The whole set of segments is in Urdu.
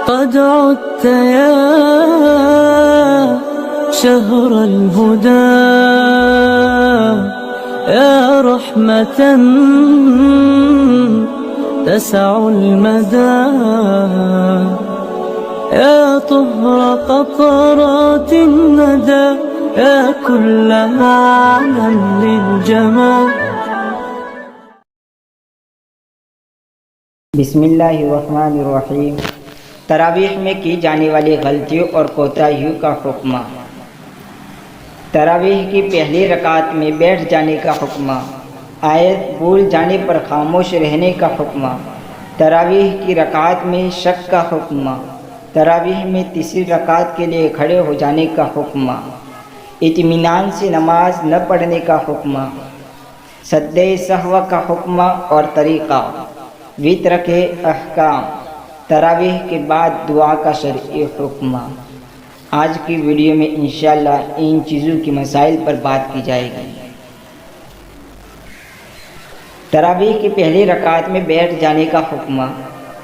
قد عدت يا شهر الهدى يا رحمة تسع المدى يا طهر قطرات الندى يا كل معنى للجمال. بسم اللہ الرحمن الرحیم۔ تراویح میں کی جانے والی غلطیوں اور کوتاہیوں کا حکم۔ تراویح کی پہلی رکعت میں بیٹھ جانے کا حکم۔ آیت بھول جانے پر خاموش رہنے کا حکم۔ تراویح کی رکعت میں شک کا حکم۔ تراویح میں تیسری رکعت کے لیے کھڑے ہو جانے کا حکم۔ اطمینان سے نماز نہ پڑھنے کا حکم۔ سجدہ سہو کا حکم اور طریقہ۔ وتر کے احکام۔ تراویح کے بعد دعا کا شرعی حکم۔ آج کی ویڈیو میں انشاءاللہ ان چیزوں کی مسائل پر بات کی جائے گی۔ تراویح کی پہلی رکعت میں بیٹھ جانے کا حکم۔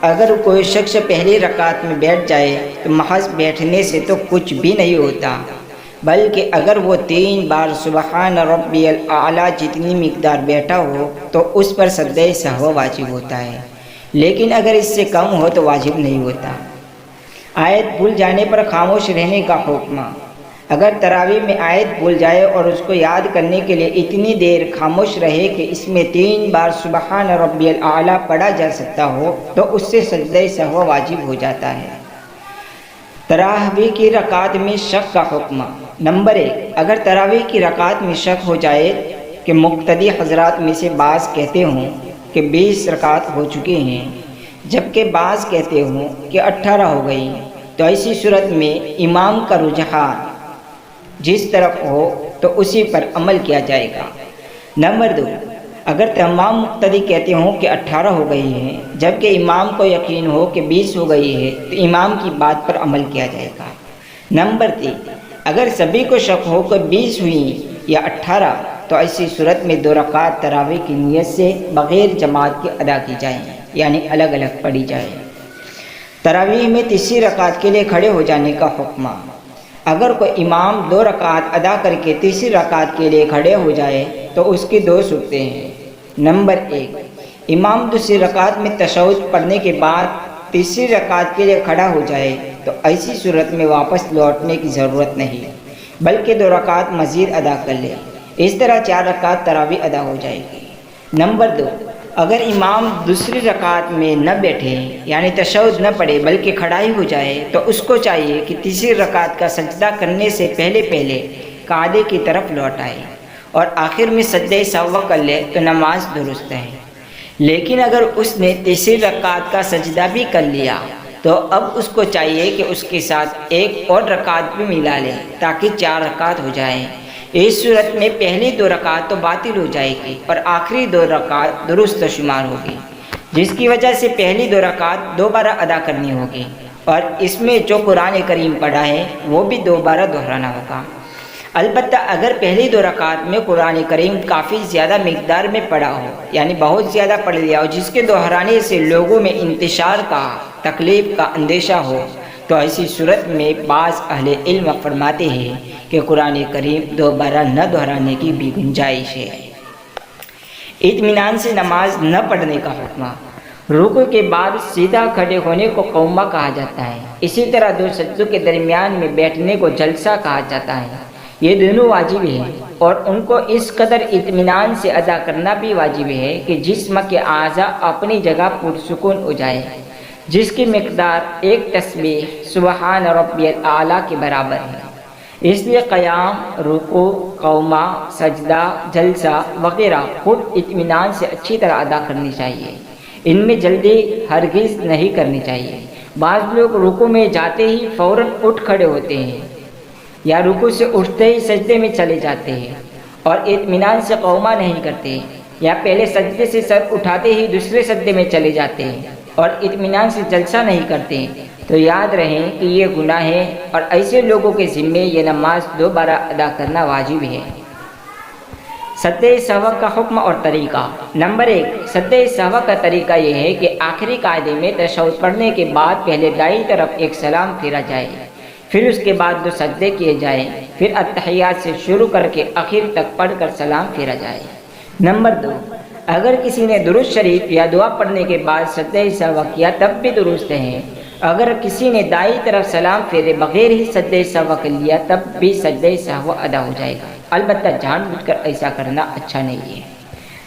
اگر کوئی شخص پہلی رکعت میں بیٹھ جائے تو محض بیٹھنے سے تو کچھ بھی نہیں ہوتا، بلکہ اگر وہ 3 بار سبحان ربی الاعلیٰ جتنی مقدار بیٹھا ہو تو اس پر سجدہ سہو واجب ہوتا ہے، لیکن اگر اس سے کم ہو تو واجب نہیں ہوتا۔ آیت بھول جانے پر خاموش رہنے کا حکم۔ اگر تراویح میں آیت بھول جائے اور اس کو یاد کرنے کے لیے اتنی دیر خاموش رہے کہ اس میں 3 بار سبحان ربی الاعلیٰ پڑھا جا سکتا ہو تو اس سے سجدہ سہو واجب ہو جاتا ہے۔ تراویح کی رکعت میں شک کا حکم۔ نمبر 1، اگر تراویح کی رکعت میں شک ہو جائے کہ مقتدی حضرات میں سے بعض کہتے ہوں کہ 20 رکعت ہو چکے ہیں جبکہ بعض کہتے ہوں کہ 18 ہو گئی، تو ایسی صورت میں امام کا رجحان جس طرف ہو تو اسی پر عمل کیا جائے گا۔ نمبر 2، اگر تمام مقتدی کہتے ہوں کہ 18 ہو گئی ہیں جبکہ امام کو یقین ہو کہ 20 ہو گئی ہے تو امام کی بات پر عمل کیا جائے گا۔ نمبر 3، اگر سبھی کو شک ہو کہ 20 ہوئی یا 18 تو ایسی صورت میں 2 رکعت تراویح کی نیت سے بغیر جماعت کے ادا کی جائیں، یعنی الگ الگ پڑھی جائے۔ تراویح میں تیسری رکعت کے لیے کھڑے ہو جانے کا حکم۔ اگر کوئی امام 2 رکعت ادا کر کے تیسری رکعت کے لیے کھڑے ہو جائے تو اس کی 2 صورتیں ہیں۔ نمبر 1، امام دوسری رکعت میں تشہد پڑھنے کے بعد تیسری رکعت کے لیے کھڑا ہو جائے تو ایسی صورت میں واپس لوٹنے کی ضرورت نہیں، بلکہ 2 رکعت مزید ادا کر لے۔ اس طرح 4 رکعت تراویح ادا ہو جائے گی۔ نمبر 2، اگر امام دوسری رکعت میں نہ بیٹھے یعنی تشہد نہ پڑھے بلکہ کھڑا ہی ہو جائے تو اس کو چاہیے کہ تیسری رکعت کا سجدہ کرنے سے پہلے قاعدے کی طرف لوٹ آئے اور آخر میں سجدہ سہو کر لے تو نماز درست ہے۔ لیکن اگر اس نے تیسری رکعت کا سجدہ بھی کر لیا تو اب اس کو چاہیے کہ اس کے ساتھ ایک اور رکعت بھی ملا لے تاکہ 4 رکعت ہو جائیں۔ اس صورت میں پہلی 2 رکعت تو باطل ہو جائے گی اور آخری 2 رکعت درست شمار ہوگی، جس کی وجہ سے پہلی 2 رکعت دوبارہ ادا کرنی ہوگی اور اس میں جو قرآن کریم پڑھا ہے وہ بھی دوبارہ دہرانا ہوگا۔ البتہ اگر پہلی 2 رکعت میں قرآن کریم کافی زیادہ مقدار میں پڑھا ہو یعنی بہت زیادہ پڑھ لیا ہو جس کے دہرانے سے لوگوں میں انتشار کا تکلیف کا اندیشہ ہو تو ایسی صورت میں بعض اہل علم فرماتے ہیں کہ قرآن کریم دوبارہ نہ دہرانے کی بھی گنجائش ہے۔ اطمینان سے نماز نہ پڑھنے کا حکم۔ رکوع کے بعد سیدھا کھڑے ہونے کو قومہ کہا جاتا ہے، اسی طرح 2 سجدوں کے درمیان میں بیٹھنے کو جلسہ کہا جاتا ہے۔ یہ دونوں واجب ہیں اور ان کو اس قدر اطمینان سے ادا کرنا بھی واجب ہے کہ جسم کے اعضاء اپنی جگہ پرسکون ہو جائے، جس کی مقدار 1 تسبیح سبحان ربی الاعلیٰ کے برابر ہے۔ اس لیے قیام، رکوع، قومہ، سجدہ، جلسہ وغیرہ خود اطمینان سے اچھی طرح ادا کرنی چاہیے، ان میں جلدی ہرگز نہیں کرنی چاہیے۔ بعض لوگ رکوع میں جاتے ہی فوراً اٹھ کھڑے ہوتے ہیں یا رکوع سے اٹھتے ہی سجدے میں چلے جاتے ہیں اور اطمینان سے قومہ نہیں کرتے، یا پہلے سجدے سے سر اٹھاتے ہی دوسرے سجدے میں چلے جاتے ہیں اور اطمینان سے جلسہ نہیں کرتے، تو یاد رہیں کہ یہ گناہ ہے اور ایسے لوگوں کے ذمے یہ نماز دوبارہ ادا کرنا واجب ہے۔ سجدہ سہو کا حکم اور طریقہ۔ نمبر 1، سجدہ سہو کا طریقہ یہ ہے کہ آخری قاعدے میں تشہد پڑھنے کے بعد پہلے دائیں طرف ایک سلام پھیرا جائے، پھر اس کے بعد 2 سجدے کیے جائیں، پھر التحیات سے شروع کر کے آخر تک پڑھ کر سلام پھیرا جائے۔ نمبر 2، اگر کسی نے درود شریف یا دعا پڑھنے کے بعد سجدہ سہو کیا تب بھی درست ہے۔ اگر کسی نے دائیں طرف سلام پھیرے بغیر ہی سجدہ سہو کر لیا تب بھی سجدہ سہو ادا ہو جائے گا، البتہ جان بوجھ کر ایسا کرنا اچھا نہیں ہے۔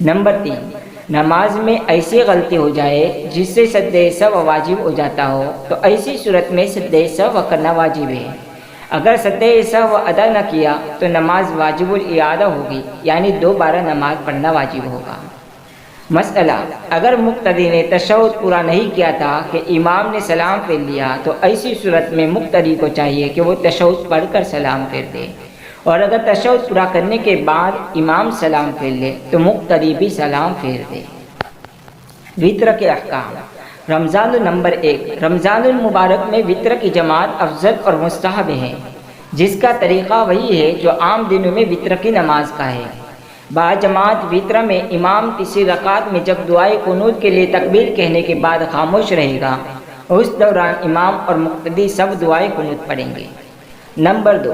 نمبر 3، نماز میں ایسی غلطی ہو جائے جس سے سجدہ سہو واجب ہو جاتا ہو تو ایسی صورت میں سجدہ سہو کرنا واجب ہے۔ اگر سجدہ سہو ادا نہ کیا تو نماز واجب الاعادہ ہوگی، یعنی دوبارہ نماز پڑھنا واجب ہوگا۔ مسئلہ، اگر مقتدی نے تشہد پورا نہیں کیا تھا کہ امام نے سلام پھیر لیا تو ایسی صورت میں مقتدی کو چاہیے کہ وہ تشہد پڑھ کر سلام پھیر دے، اور اگر تشہد پورا کرنے کے بعد امام سلام پھیر لے تو مقتدی بھی سلام پھیر دے۔ وتر کے احکام۔ رمضان نمبر 1، رمضان المبارک میں وتر کی جماعت افضل اور مستحب ہے، جس کا طریقہ وہی ہے جو عام دنوں میں وتر کی نماز کا ہے۔ باجماعت وتر میں امام تیسری رکعت میں جب دعائے قنوت کے لیے تکبیر کہنے کے بعد خاموش رہے گا، اس دوران امام اور مقتدی سب دعائے قنوت پڑھیں گے۔ نمبر 2،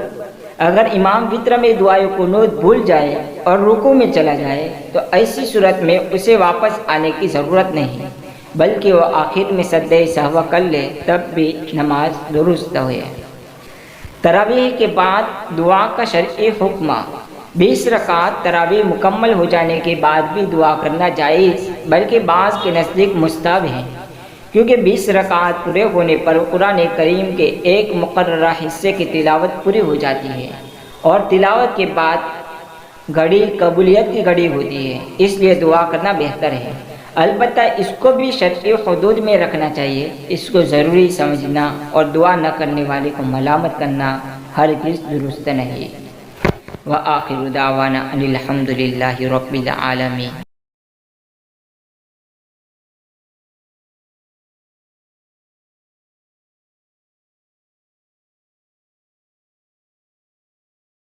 اگر امام وتر میں دعائے قنوت بھول جائے اور رکوع میں چلا جائے تو ایسی صورت میں اسے واپس آنے کی ضرورت نہیں، بلکہ وہ آخر میں سجدہ سہو کر لے تب بھی نماز درست ہے۔ تراویح کے بعد دعا کا شرعی حکم۔ 20 رکعت تراویح مکمل ہو جانے کے بعد بھی دعا کرنا جائز، بلکہ بعض کے نزدیک مستحب ہے، کیونکہ 20 رکعت پورے ہونے پر قرآن کریم کے ایک مقررہ حصے کی تلاوت پوری ہو جاتی ہے، اور تلاوت کے بعد گھڑی قبولیت کی گھڑی ہوتی ہے، اس لیے دعا کرنا بہتر ہے۔ البتہ اس کو بھی شرعی حدود میں رکھنا چاہیے، اس کو ضروری سمجھنا اور دعا نہ کرنے والے کو ملامت کرنا ہرگز درست نہیں۔ وآخر دعوانا ان الحمد للہ رب العالمین۔